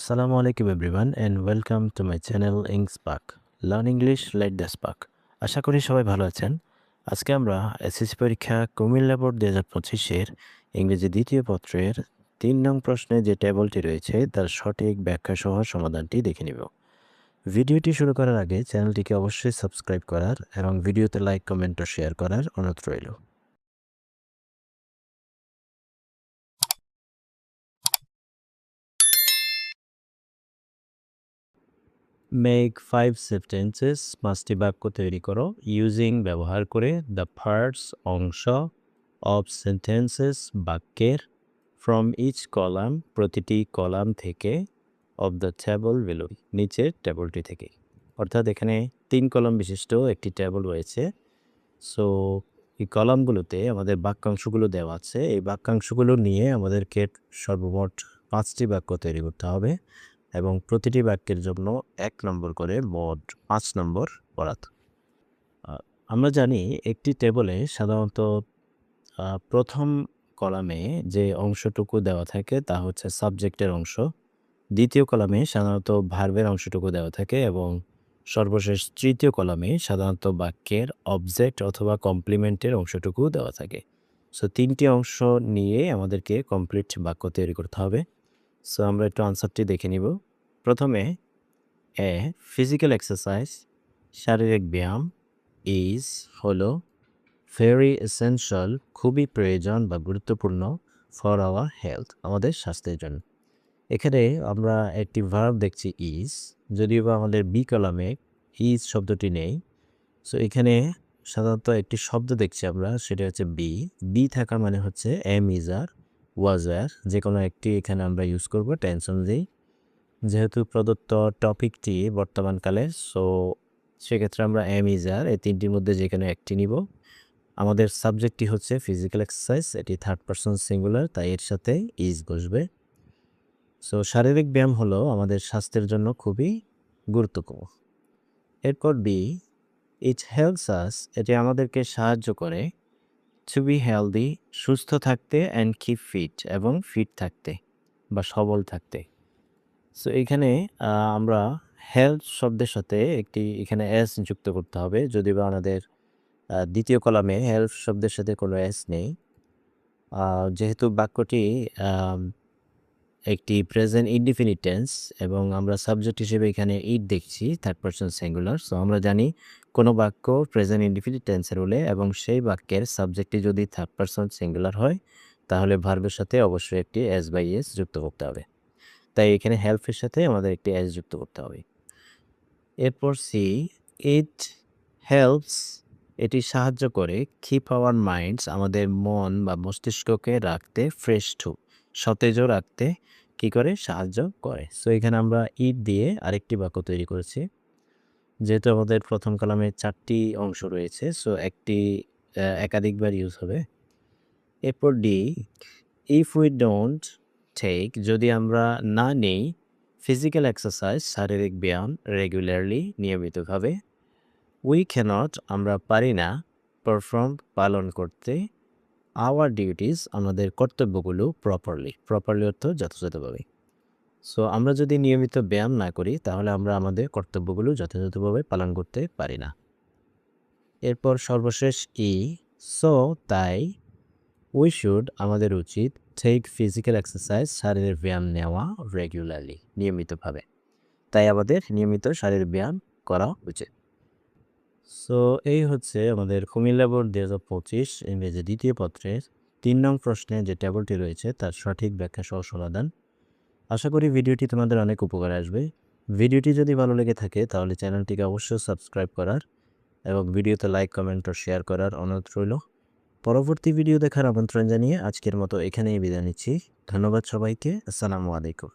Assalamu alaikum everyone and welcome to my channel Inkspark. Learn English let the spark. আশা করি সবাই ভালো আছেন। আজকে আমরা এসএসসি পরীক্ষা কুমিল্লা বোর্ড 2025 ইংরেজি দ্বিতীয় পত্রের 3 নং প্রশ্নে যে টেবলটি রয়েছে তার সঠিক ব্যাখ্যা সহ সমাধানটি দেখে নিব। ভিডিওটি শুরু করার আগে চ্যানেলটিকে অবশ্যই সাবস্ক্রাইব করার এবং ভিডিওতে লাইক কমেন্ট ও শেয়ার করার অনুরোধ রইল। মেক 5 সেন্টেন্সেস 5টি বাক্য তৈরি করো ইউজিং ব্যবহার করে দ্য পার্টস অংশ অফ সেন্টেন্সেস বাক্যের ফ্রম ইচ কলাম প্রতিটি কলাম থেকে অফ দ্য টেবল বিলো নিচের টেবলটি থেকে। অর্থাৎ এখানে 3 কলাম বিশিষ্ট একটি টেবল রয়েছে। সো এই কলামগুলোতে আমাদের বাক্যাংশগুলো দেওয়া আছে। এই বাক্যাংশগুলো নিয়ে আমাদেরকে সর্বমোট 5টি বাক্য তৈরি করতে হবে এবং প্রতিটি বাক্যের জন্য 1 নম্বর করে মোট 5 নম্বর বরাদ্দ। আমরা জানি একটি টেবলে সাধারণত প্রথম কলামে যে অংশটুকু দেওয়া থাকে তা হচ্ছে সাবজেক্টের অংশ, দ্বিতীয় কলামে সাধারণত ভার্বের অংশটুকু দেওয়া থাকে এবং সর্বশেষ তৃতীয় কলামে সাধারণত বাক্যের অবজেক্ট অথবা কমপ্লিমেন্টের অংশটুকু দেওয়া থাকে। সো 3টি অংশ নিয়ে আমাদেরকে কমপ্লিট বাক্য তৈরি করতে হবে। সো আমরা একটু আনসারটি দেখে নিব। প্রথমে ফিজিক্যাল এক্সারসাইজ শারীরিক ব্যায়াম ইজ হলো ভেরি এসেনশিয়াল খুবই প্রয়োজন বা গুরুত্বপূর্ণ ফর আওয়ার হেলথ আমাদের স্বাস্থ্যের জন্য। এখানে আমরা একটি ভার্ব দেখছি ইজ, যদিও বা আমাদের বি কলামে ইজ শব্দটি নেই। সো এখানে সাধারণত একটি শব্দ দেখছি আমরা, সেটা হচ্ছে বি। বি থাকা মানে হচ্ছে am is are was were, যে কোনো একটি এখানে আমরা ইউজ করব টেন্স অনুযায়ী, যেহেতু প্রদত্ত টপিকটি বর্তমানকালে। সো সেক্ষেত্রে আমরা এম ইজ আর এই 3টির মধ্যে যে কোনো একটি নিব। আমাদের সাবজেক্টটি হচ্ছে ফিজিক্যাল এক্সারসাইজ, এটি থার্ড পারসন সিঙ্গুলার, তাই এর সাথে ইজ বসবে। সো শারীরিক ব্যায়াম হলো আমাদের স্বাস্থ্যের জন্য খুবই গুরুত্বপূর্ণ। এরপর বি, ইট হেল্পস আস, এটি আমাদেরকে সাহায্য করে টু বি হেলদি সুস্থ থাকতে অ্যান্ড কিপ ফিট এবং ফিট থাকতে বা সবল থাকতে। সো এখানে আমরা হেলথ শব্দের সাথে একটি এখানে এস যুক্ত করতে হবে, যদিও বা আমাদের দ্বিতীয় কলামে হেলথ শব্দের সাথে কোনো এস নেই। যেহেতু বাক্যটি একটি প্রেজেন্ট ইনডিফিনিট টেন্স এবং আমরা সাবজেক্ট হিসেবে এখানে ইট দেখছি থার্ড পারসন সিঙ্গুলার। সো আমরা জানি কোনো বাক্য প্রেজেন্ট ইনডিফিনিট টেন্সের হলে এবং সেই বাক্যের সাবজেক্টটি যদি থার্ড পারসন সিঙ্গুলার হয় তাহলে ভার্বের সাথে অবশ্যই একটি এস বাই এস যুক্ত করতে হবে। তাই এখানে হেল্পের সাথে আমাদের একটি এস যুক্ত করতে হবে। এরপর সি, ইট হেল্পস, এটি সাহায্য করে কিপ আওয়ার মাইন্ডস, আমাদের মন বা মস্তিষ্ককে রাখতে ফ্রেশ টু সতেজও রাখতে কি করে সাহায্য করে। সো এখানে আমরা ইট দিয়ে আরেকটি বাক্য তৈরি করেছি। যেহেতু আমাদের প্রথম কলামে 4টি অংশ রয়েছে, সো একটি একাধিকবার ইউজ হবে। এরপর D, if we don't take, যদি আমরা না নেই ফিজিক্যাল এক্সারসাইজ শারীরিক ব্যায়াম রেগুলারলি নিয়মিতভাবে, উই ক্যানট আমরা পারি না পারফর্ম পালন করতে আওয়ার ডিউটিস আমাদের কর্তব্যগুলো প্রপারলি অর্থ যথাযথভাবে। সো আমরা যদি নিয়মিত ব্যায়াম না করি তাহলে আমরা আমাদের কর্তব্যগুলো যথাযথভাবে পালন করতে পারি না। এরপর সর্বশেষ ই, সো তাই উই শুড আমাদের উচিত টেক ফিজিক্যাল এক্সারসাইজ শারীরিক ব্যায়াম নেওয়া রেগুলারলি নিয়মিতভাবে, তাই আমাদের নিয়মিত শারীরিক ব্যায়াম করা উচিত। সো এই হচ্ছে আমাদের কুমিল্লা বোর্ড 2025 ইংরেজি দ্বিতীয় পত্রের 3 নং প্রশ্নে যে টেবলটি রয়েছে তার সঠিক ব্যাখ্যা সহ সমাধান। আশা করি ভিডিওটি তোমাদের অনেক উপকারে আসবে। ভিডিওটি যদি ভালো লেগে থাকে তাহলে চ্যানেলটিকে অবশ্যই সাবস্ক্রাইব করার এবং ভিডিওতে লাইক কমেন্ট ও শেয়ার করার অনুরোধ রইল। পরবর্তী ভিডিও দেখার আমন্ত্রণ জানিয়ে আজকের মতো এখানেই বিদায় নিচ্ছি। ধন্যবাদ সবাইকে। আসসালামু আলাইকুম।